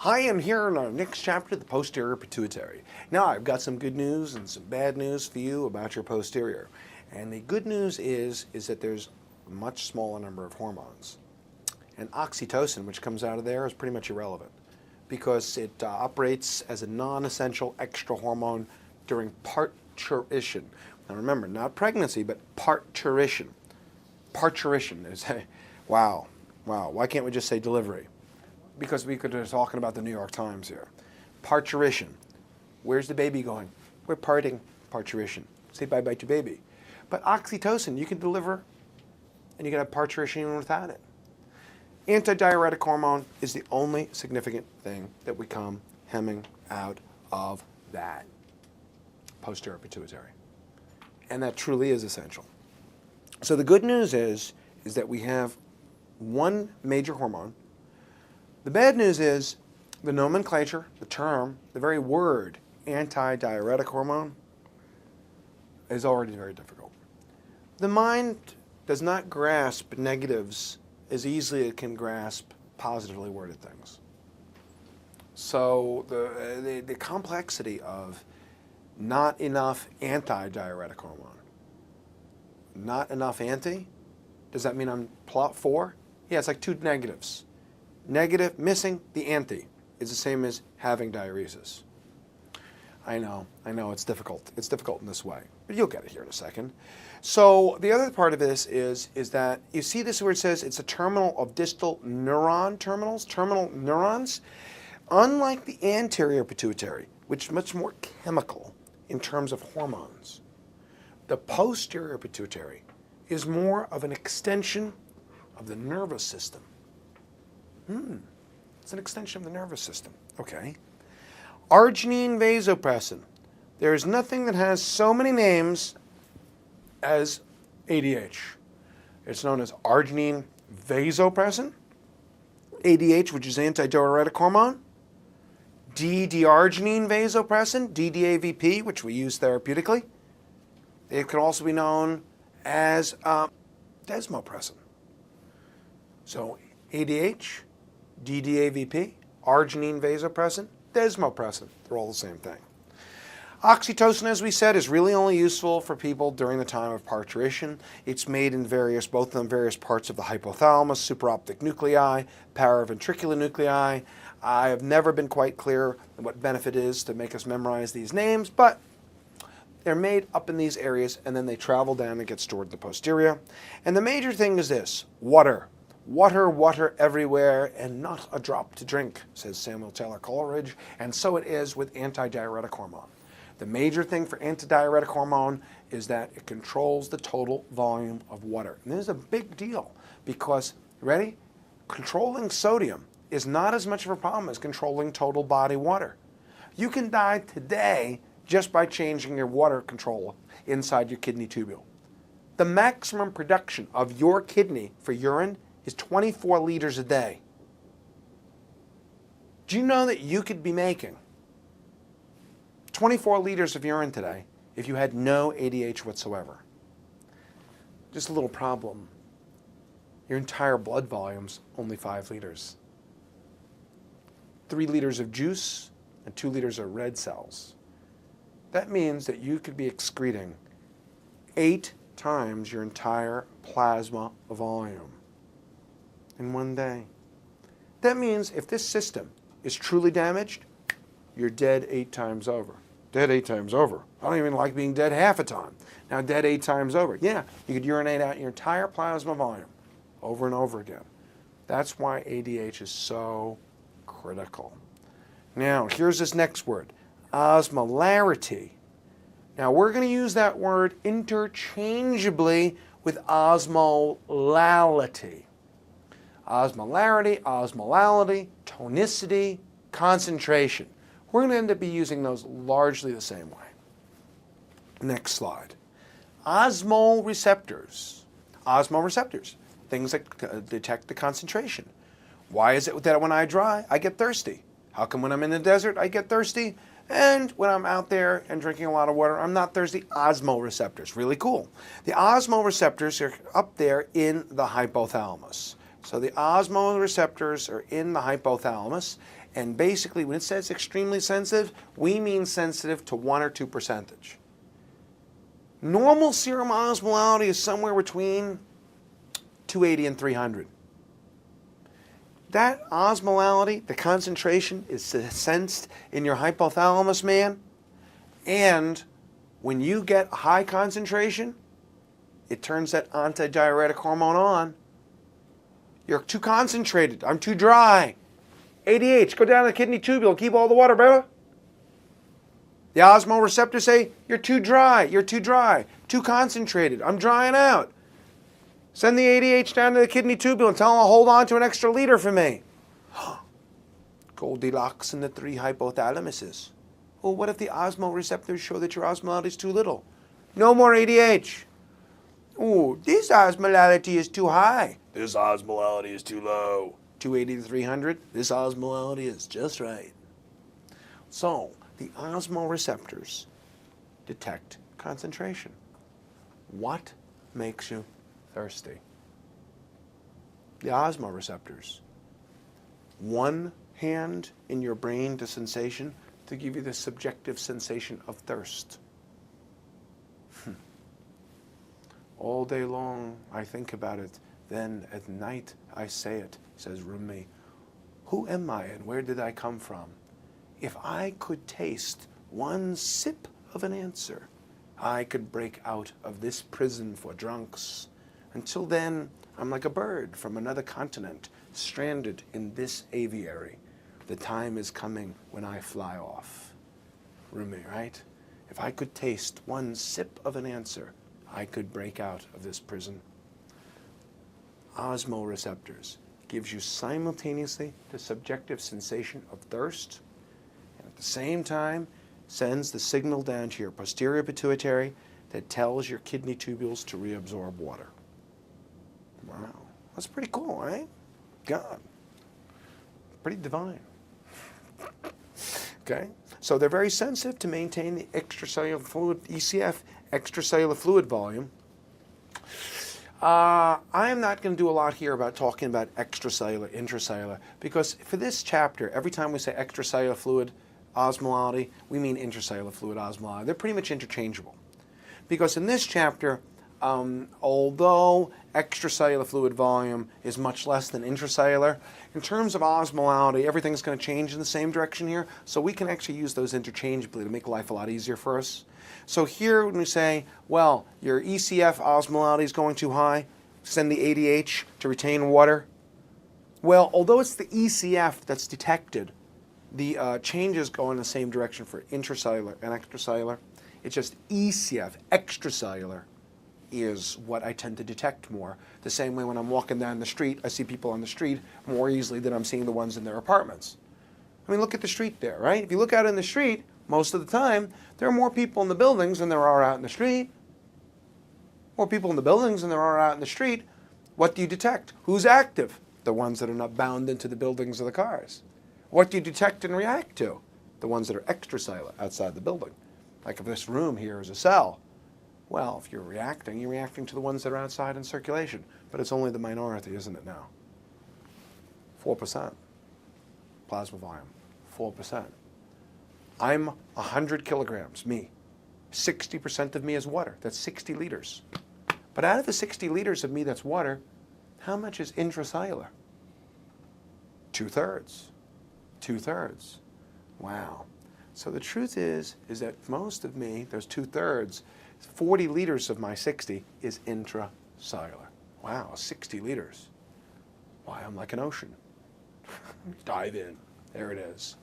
Hi, I'm here in our next chapter, the posterior pituitary. Now, I've got some good news and some bad news for you about your posterior. And the good news is that there's a much smaller number of hormones. And oxytocin, which comes out of there, is pretty much irrelevant because it operates as a non-essential extra hormone during parturition. Now remember, not pregnancy, but parturition. Parturition is, wow, why can't we just say delivery? Because we could be talking about the New York Times here. Parturition. Where's the baby going? We're parting. Parturition. Say bye-bye to baby. But oxytocin, you can deliver, and you can have parturition even without it. Antidiuretic hormone is the only significant thing that we come hemming out of that posterior pituitary. And that truly is essential. So the good news is that we have one major hormone. The bad news is the nomenclature, the term, the very word antidiuretic hormone is already very difficult. The mind does not grasp negatives as easily as it can grasp positively worded things. So the complexity of not enough antidiuretic hormone, not enough anti, does that mean I'm plot 4? Yeah, it's like two negatives. Negative, missing the anti is the same as having diuresis. I know, it's difficult. It's difficult in this way, but you'll get it here in a second. So the other part of this is that you see this where it says it's a terminal of distal neuron terminals, terminal neurons. Unlike the anterior pituitary, which is much more chemical in terms of hormones, the posterior pituitary is more of an extension of the nervous system. It's an extension of the nervous system. Okay. Arginine vasopressin. There is nothing that has so many names as ADH. It's known as arginine vasopressin, ADH, which is antidiuretic hormone, D-dearginine vasopressin, DDAVP, which we use therapeutically. It can also be known as desmopressin. So ADH, DDAVP, arginine vasopressin, desmopressin. They're all the same thing. Oxytocin, as we said, is really only useful for people during the time of parturition. It's made in both of them, various parts of the hypothalamus, supraoptic nuclei, paraventricular nuclei. I have never been quite clear what benefit is to make us memorize these names, but they're made up in these areas, and then they travel down and get stored in the posterior. And the major thing is this: water. Water everywhere, and not a drop to drink, says Samuel Taylor Coleridge, and so it is with antidiuretic hormone. The major thing for antidiuretic hormone is that it controls the total volume of water. And this is a big deal because, ready? Controlling sodium is not as much of a problem as controlling total body water. You can die today just by changing your water control inside your kidney tubule. The maximum production of your kidney for urine is 24 liters a day. Do you know that you could be making 24 liters of urine today if you had no ADH whatsoever? Just a little problem. Your entire blood volume's only 5 liters. 3 liters of juice and 2 liters of red cells. That means that you could be excreting 8 times your entire plasma volume in one day. That means if this system is truly damaged, you're dead 8 times over. Dead 8 times over. I don't even like being dead half a time. Now dead 8 times over. Yeah, you could urinate out your entire plasma volume over and over again. That's why ADH is so critical. Now, here's this next word, osmolarity. Now, we're going to use that word interchangeably with osmolality. Osmolality, tonicity, concentration. We're going to end up be using those largely the same way. Next slide. Osmoreceptors. Osmoreceptors, things that detect the concentration. Why is it that when I dry, I get thirsty? How come when I'm in the desert, I get thirsty? And when I'm out there and drinking a lot of water, I'm not thirsty. Osmoreceptors, really cool. The osmoreceptors are up there in the hypothalamus. So the osmoreceptors are in the hypothalamus, and basically when it says extremely sensitive, we mean sensitive to 1 or 2%. Normal serum osmolality is somewhere between 280 and 300. That osmolality, the concentration, is sensed in your hypothalamus, man, and when you get a high concentration, it turns that antidiuretic hormone on. You're too concentrated. I'm too dry. ADH, go down the kidney tubule, keep all the water, brother. The osmoreceptors say, you're too dry, too concentrated. I'm drying out. Send the ADH down to the kidney tubule and tell them to hold on to an extra liter for me. Goldilocks and the 3 hypothalamuses. Well, what if the osmoreceptors show that your osmolality is too little? No more ADH. Ooh, this osmolality is too high. This osmolality is too low. 280 to 300. This osmolality is just right. So, the osmoreceptors detect concentration. What makes you thirsty? The osmoreceptors. One hand in your brain to sensation to give you the subjective sensation of thirst. All day long I think about it, then at night I say it, says Rumi. Who am I and where did I come from? If I could taste one sip of an answer, I could break out of this prison for drunks. Until then, I'm like a bird from another continent, stranded in this aviary. The time is coming when I fly off. Rumi, right? If I could taste one sip of an answer, I could break out of this prison. Osmoreceptors gives you simultaneously the subjective sensation of thirst, and at the same time sends the signal down to your posterior pituitary that tells your kidney tubules to reabsorb water. Wow, that's pretty cool, right? God, pretty divine. Okay, so they're very sensitive to maintain the extracellular fluid, ECF, extracellular fluid volume. I am not going to do a lot here about talking about extracellular, intracellular, because for this chapter, every time we say extracellular fluid osmolality, we mean intracellular fluid osmolality. They're pretty much interchangeable. Because in this chapter, although extracellular fluid volume is much less than intracellular, in terms of osmolality, everything's going to change in the same direction here, so we can actually use those interchangeably to make life a lot easier for us. So here when we say, well, your ECF osmolality is going too high, send the ADH to retain water. Well, although it's the ECF that's detected, the changes go in the same direction for intracellular and extracellular. It's just ECF, extracellular, is what I tend to detect more. The same way when I'm walking down the street, I see people on the street more easily than I'm seeing the ones in their apartments. I mean, look at the street there, right? If you look out in the street, most of the time, there are more people in the buildings than there are out in the street. More people in the buildings than there are out in the street. What do you detect? Who's active? The ones that are not bound into the buildings of the cars. What do you detect and react to? The ones that are extracellular, outside the building. Like if this room here is a cell, well, if you're reacting to the ones that are outside in circulation. But it's only the minority, isn't it now? 4%. Plasma volume, 4%. I'm 100 kilograms, me. 60% of me is water. That's 60 liters. But out of the 60 liters of me that's water, how much is intracellular? 2/3. 2/3. Wow. So the truth is that most of me, those 2/3, 40 liters of my 60 is intracellular. Wow, 60 liters. Why, I'm like an ocean. Dive in. There it is.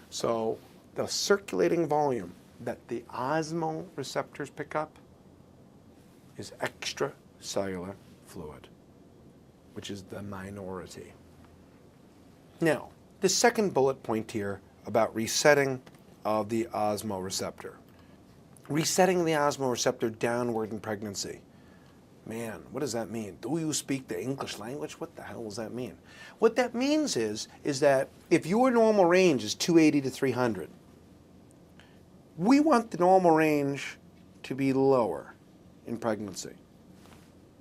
So the circulating volume that the osmoreceptors pick up is extracellular fluid, which is the minority. Now, the second bullet point here about resetting of the osmoreceptor. Resetting the osmoreceptor downward in pregnancy. Man, what does that mean? Do you speak the English language? What the hell does that mean? What that means is that if your normal range is 280 to 300, we want the normal range to be lower in pregnancy.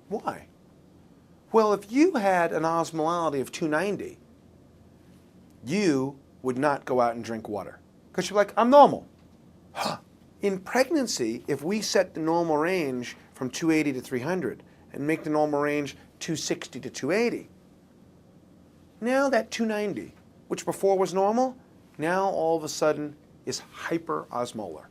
Why? Well, if you had an osmolality of 290, you would not go out and drink water because you're like, I'm normal. In pregnancy, if we set the normal range from 280 to 300 and make the normal range 260 to 280, now that 290, which before was normal, now all of a sudden is hyperosmolar.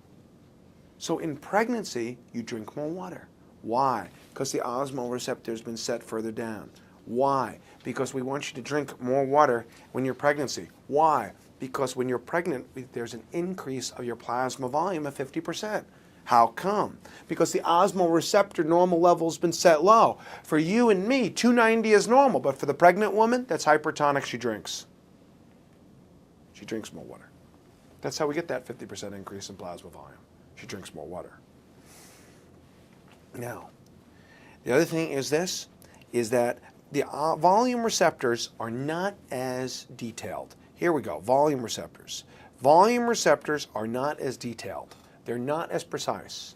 So in pregnancy, you drink more water. Why? Because the osmolar receptor has been set further down. Why? Because we want you to drink more water when you're pregnancy. Why? Because when you're pregnant, there's an increase of your plasma volume of 50%. How come? Because the osmolar receptor normal level has been set low. For you and me, 290 is normal, but for the pregnant woman, that's hypertonic, she drinks. She drinks more water. That's how we get that 50% increase in plasma volume. She drinks more water. Now, the other thing is this, is that the volume receptors are not as detailed. Here we go, volume receptors. Volume receptors are not as detailed. They're not as precise.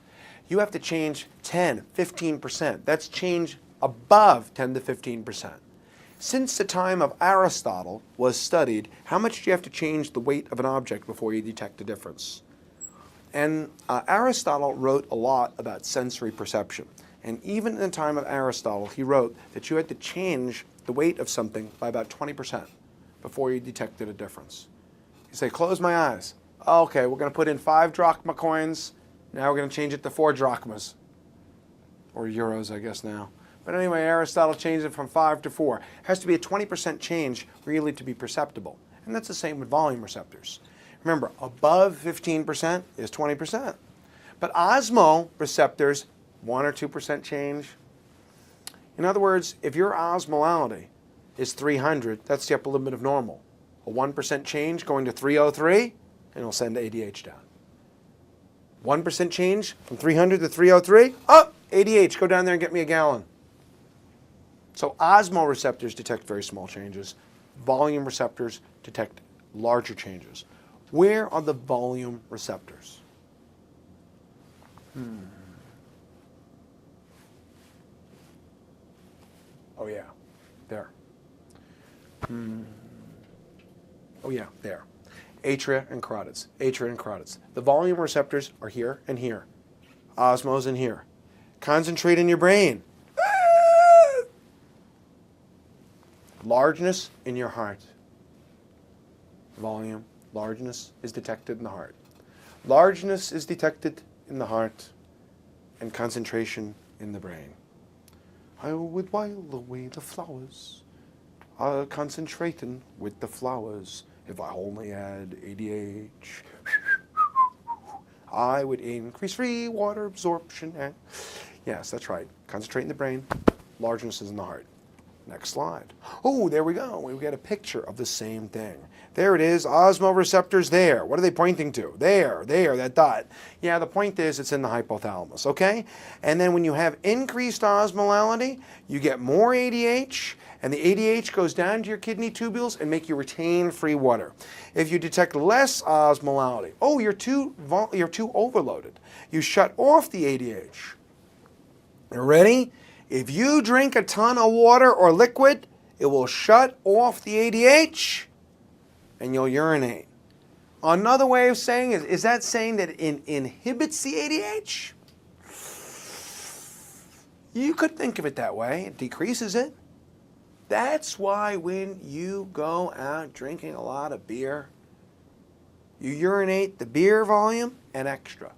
You have to change 10, 15%. That's change above 10 to 15%. Since the time of Aristotle was studied, how much do you have to change the weight of an object before you detect a difference? And Aristotle wrote a lot about sensory perception. And even in the time of Aristotle, he wrote that you had to change the weight of something by about 20% before you detected a difference. You say, close my eyes. Okay, we're going to put in 5 drachma coins. Now we're going to change it to 4 drachmas. Or euros, I guess now. But anyway, Aristotle changed it from 5 to 4. It has to be a 20% change really to be perceptible. And that's the same with volume receptors. Remember, above 15% is 20%. But osmo receptors, 1 or 2% change. In other words, if your osmolality is 300, that's the upper limit of normal. A 1% change going to 303, and it'll send ADH down. 1% change from 300 to 303, oh, ADH, go down there and get me a gallon. So osmoreceptors detect very small changes. Volume receptors detect larger changes. Where are the volume receptors? Oh yeah, there. Oh yeah, there. Atria and carotids. Atria and carotids. The volume receptors are here and here. Osmos in here. Concentrate in your brain. Largeness in your heart. Volume, largeness is detected in the heart. Largeness is detected in the heart and concentration in the brain. I would while away the flowers, concentrating with the flowers. If I only had ADH, I would increase free water absorption. Yes, that's right. Concentrate in the brain, largeness is in the heart. Next slide. Oh, there we go. We get a picture of the same thing. There it is, osmoreceptors there. What are they pointing to? There, that dot. Yeah, the point is it's in the hypothalamus, okay? And then when you have increased osmolality, you get more ADH, and the ADH goes down to your kidney tubules and make you retain free water. If you detect less osmolality, oh, you're too overloaded. You shut off the ADH. You ready? If you drink a ton of water or liquid, it will shut off the ADH and you'll urinate. Another way of saying it, is that saying that it inhibits the ADH? You could think of it that way. It decreases it. That's why when you go out drinking a lot of beer, you urinate the beer volume and extra.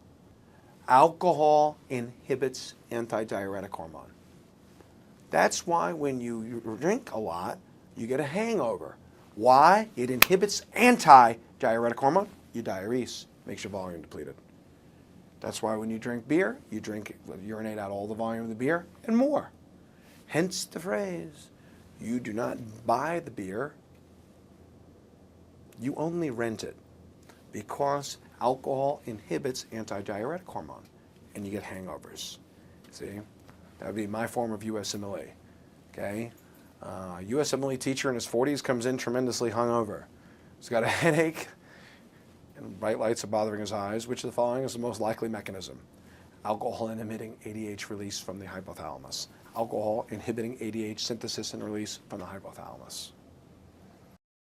Alcohol inhibits antidiuretic hormone. That's why when you drink a lot, you get a hangover. Why? It inhibits anti-diuretic hormone. You diurese, makes your volume depleted. That's why when you drink beer, you urinate out all the volume of the beer and more. Hence the phrase, you do not buy the beer, you only rent it, because alcohol inhibits antidiuretic hormone and you get hangovers. See? That would be my form of USMLE. Okay? USMLE teacher in his 40s comes in tremendously hungover. He's got a headache and bright lights are bothering his eyes. Which of the following is the most likely mechanism? Alcohol inhibiting ADH release from the hypothalamus. alcohol inhibiting ADH synthesis and release from the hypothalamus.